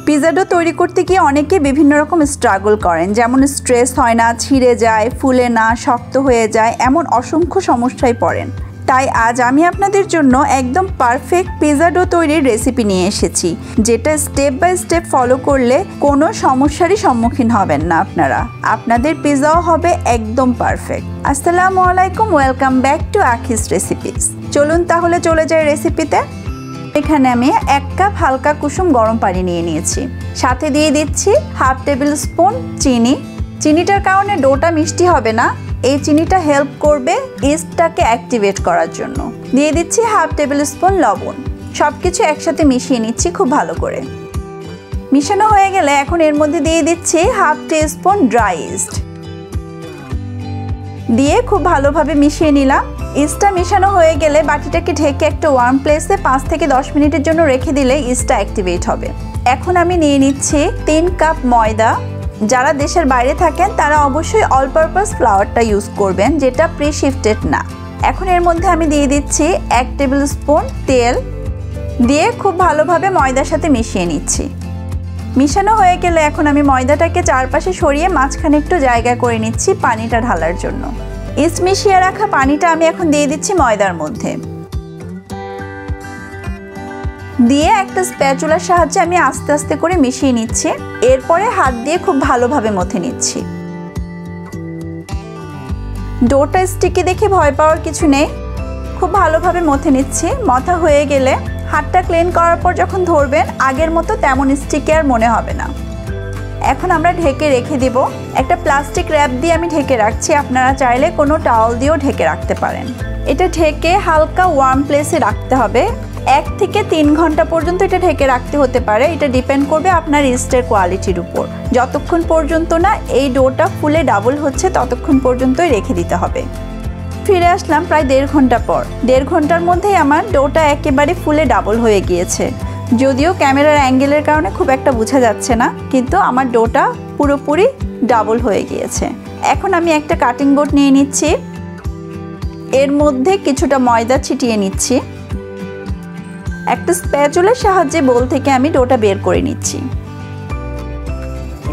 Pizza do তৈরি করতে গিয়ে অনেকে বিভিন্ন রকম স্ট্রাগল করেন, যেমন স্ট্রেস হয় না, ছিঁড়ে যায়, ফুলে না, শক্ত হয়ে যায়, এমন অসংখ্য সমস্যায় পড়েন। তাই আজ আমি আপনাদের জন্য একদম পারফেক্ট পিৎজা ডো তৈরির রেসিপি নিয়ে এসেছি, যেটা স্টেপ বাই স্টেপ ফলো করলে কোনো সমস্যারই সম্মুখীন হবেন না আপনারা। আপনাদের পিৎজাও হবে একদম পারফেক্ট। আসসালামু আলাইকুম, ওয়েলকাম ব্যাক টু আখিস রেসিপিস। চলুন তাহলে চলে যাই রেসিপিতে। এখানে আমি 1 কাপ হালকা কুসুম গরম পানি নিয়ে নিয়েছি, সাথে দিয়ে দিচ্ছি 1/2 টেবিল স্পুন চিনি। চিনিটার কারণে ডোটা মিষ্টি হবে না, এই চিনিটা হেল্প করবে ইস্টটাকে অ্যাক্টিভেট করার জন্য। দিয়ে দিচ্ছি 1/2 টেবিল স্পুন লবণ। সব কিছু একসাথে মিশিয়ে নিচ্ছি খুব ভালো করে। মিশানো হয়ে গেলে এখন এর মধ্যে দিয়ে দিচ্ছি 1/2 টিস্পুন ড্রাই ইস্ট। দিয়ে খুব ভালোভাবে মিশিয়ে নিলাম। ইস্টটা মিশানো হয়ে গেলে বাটিটাকে ঢেকে একটা ওয়ার্ম প্লেসে 5 থেকে 10 মিনিটের জন্য রেখে দিলে ইস্টটা অ্যাক্টিভেট হবে। এখন আমি নিয়ে নিচ্ছি 3 কাপ ময়দা। যারা দেশের বাইরে থাকেন তারা অবশ্যই অল পারপাস ফ্লাওয়ারটা ইউজ করবেন, যেটা প্রি শিফটেড না। এখন এর মধ্যে আমি দিয়ে দিচ্ছি 1 টেবিল স্পুন তেল। দিয়ে খুব ভালোভাবে ময়দার সাথে মিশিয়ে নিচ্ছি। মিশানো হয়ে গেলে এখন আমি ময়দাটাকে চারপাশে সরিয়ে মাঝখানে একটু জায়গা করে নিচ্ছি পানিটা ঢালার জন্য। ইস্ট মিশিয়ে রাখা পানিটা আমি এখন দিয়ে দিচ্ছি ময়দার মধ্যে। দিয়ে একটা স্প্যাচুলার সাহায্যে আমি আস্তে আস্তে করে মিশিয়ে নিচ্ছি। এরপরে হাত দিয়ে খুব ভালোভাবে মথে নিচ্ছি। ডোটা স্টিকি দেখে ভয় পাওয়ার কিছু নেই, খুব ভালোভাবে মথে নিচ্ছি। মথা হয়ে গেলে হাতটা ক্লিন করার পর যখন ধরবেন আগের মতো তেমন স্টিকি আর মনে হবে না। এখন আমরা ঢেকে রেখে দিব। একটা প্লাস্টিক র্যাপ দিয়ে আমি ঢেকে রাখছি, আপনারা চাইলে কোনো টাওয়াল দিয়েও ঢেকে রাখতে পারেন। এটা ঢেকে হালকা ওয়ার্ম প্লেসে রাখতে হবে। 1 থেকে 3 ঘন্টা পর্যন্ত এটা ঢেকে রাখতে হতে পারে, এটা ডিপেন্ড করবে আপনার ইস্টের কোয়ালিটির উপর। যতক্ষণ পর্যন্ত না এই ডোটা ফুলে ডাবল হচ্ছে ততক্ষণ পর্যন্তই রেখে দিতে হবে। ফিরে আসলাম প্রায় 1.5 ঘন্টা পর। 1.5 ঘন্টার মধ্যেই আমার ডোটা একেবারে ফুলে ডাবল হয়ে গিয়েছে। যদিও ক্যামেরার অ্যাঙ্গেলের কারণে খুব একটা বোঝা যাচ্ছে না, কিন্তু আমার ডোটা পুরোপুরি ডাবল হয়ে গিয়েছে। এখন আমি একটা কাটিং বোর্ড নিয়ে নিচ্ছি, এর মধ্যে কিছুটা ময়দা ছিটিয়ে নিচ্ছি। একটা স্প্যাচুলার সাহায্যে বোল থেকে আমি ডোটা বের করে নিচ্ছি।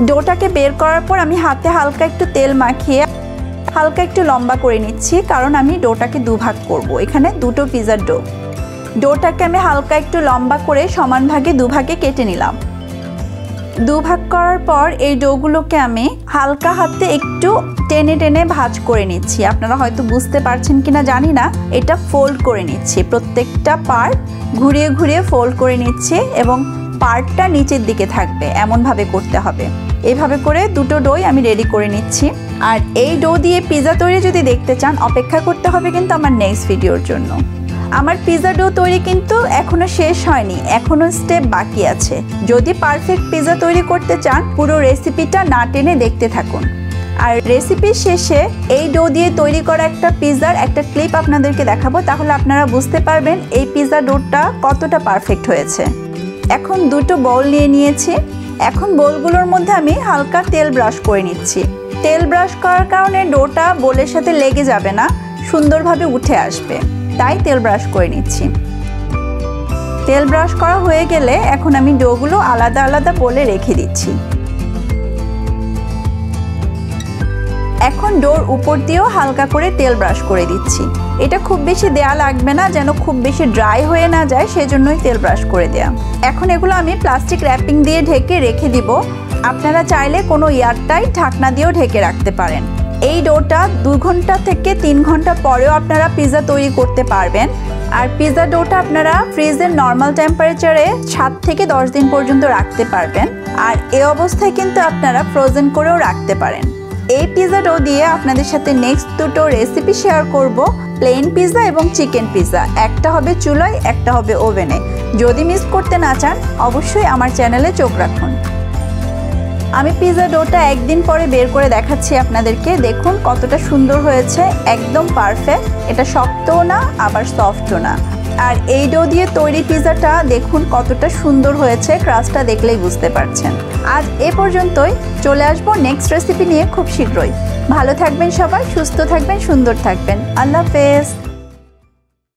ডোটাকে বের করার পর আমি হাতে হালকা একটু তেল মাখিয়ে হালকা একটু লম্বা করে নিচ্ছি, কারণ আমি ডোটাকে দুভাগ করব। এখানে 2টো পিৎজার ডো। ডোটাকে আমি হালকা একটু লম্বা করে সমান ভাগে দুভাগে কেটে নিলাম। দুভাগ করার পর এই ডোগুলোকে আমি হালকা হাতে একটু টেনে টেনে ভাঁজ করে নিচ্ছি। আপনারা হয়তো বুঝতে পারছেন কিনা জানি না, এটা ফোল্ড করে নিচ্ছি। প্রত্যেকটা পার্ট ঘুরিয়ে ঘুরিয়ে ফোল্ড করে নিচ্ছি এবং পার্টটা নিচের দিকে থাকবে এমনভাবে করতে হবে। এভাবে করে 2টো ডোই আমি রেডি করে নিচ্ছি। আর এই ডো দিয়ে পিৎজা তৈরি যদি দেখতে চান অপেক্ষা করতে হবে কিন্তু আমার নেক্সট ভিডিওর জন্য। আমার পিৎজা ডো তৈরি কিন্তু এখনো শেষ হয়নি, এখনো স্টেপ বাকি আছে। যদি পারফেক্ট পিৎজা তৈরি করতে চান পুরো রেসিপিটা না টেনে দেখতে থাকুন। আর রেসিপির শেষে এই ডো দিয়ে তৈরি করা একটা পিৎজার একটা ক্লিপ আপনাদেরকে দেখাবো, তাহলে আপনারা বুঝতে পারবেন এই পিৎজা ডোটা কতটা পারফেক্ট হয়েছে। এখন 2টো বোল নিয়ে নিয়েছি। এখন বোলগুলোর মধ্যে আমি হালকা তেল ব্রাশ করে নিচ্ছি। তেল ব্রাশ করার কারণে ডোটা বোলের সাথে লেগে যাবে না, সুন্দরভাবে উঠে আসবে, তাই তেল ব্রাশ করে নিচ্ছি। তেল ব্রাশ করা হয়ে গেলে এখন আমি ডোগুলো আলাদা আলাদা বোলে রেখে দিচ্ছি। এখন ডোর উপর দিয়েও হালকা করে তেল ব্রাশ করে দিচ্ছি। এটা খুব বেশি দেয়া লাগবে না, যেন খুব বেশি ড্রাই হয়ে না যায়, সেজন্যই তেল ব্রাশ করে দেয়া। এখন এগুলো আমি প্লাস্টিক র্যাপিং দিয়ে ঢেকে রেখে দিব। আপনারা চাইলে কোনো এয়ারটাইট ঢাকনা দিয়েও ঢেকে রাখতে পারেন। এই ডোটা 2 ঘন্টা থেকে 3 ঘন্টা পরেও আপনারা পিৎজা তৈরি করতে পারবেন। আর পিৎজা ডোটা আপনারা ফ্রিজের নর্মাল টেম্পারেচারে 7 থেকে 10 দিন পর্যন্ত রাখতে পারবেন। আর এই অবস্থায় কিন্তু আপনারা ফ্রোজেন করেও রাখতে পারেন। এই পিৎজা ডো দিয়ে আপনাদের সাথে নেক্সট 2টো রেসিপি শেয়ার করব, প্লেন পিৎজা এবং চিকেন পিৎজা। একটা হবে চুলায়, একটা হবে ওভেনে। যদি মিস করতে না চান অবশ্যই আমার চ্যানেলে চোখ রাখুন। আমি পিৎজা ডোটা একদিন পরে বের করে দেখাচ্ছি আপনাদেরকে। দেখুন কতটা সুন্দর হয়েছে, একদম পারফেক্ট। এটা শক্তও না আবার সফটও না। আর এই ডো দিয়ে তৈরি পিৎজাটা দেখুন কতটা সুন্দর হয়েছে, ক্রাস্টটা দেখলেই বুঝতে পারছেন। আজ এ পর্যন্তই, চলে আসবো নেক্সট রেসিপি নিয়ে খুব শীঘ্রই। ভালো থাকবেন সবাই, সুস্থ থাকবেন, সুন্দর থাকবেন। আল্লাহ হাফেজ।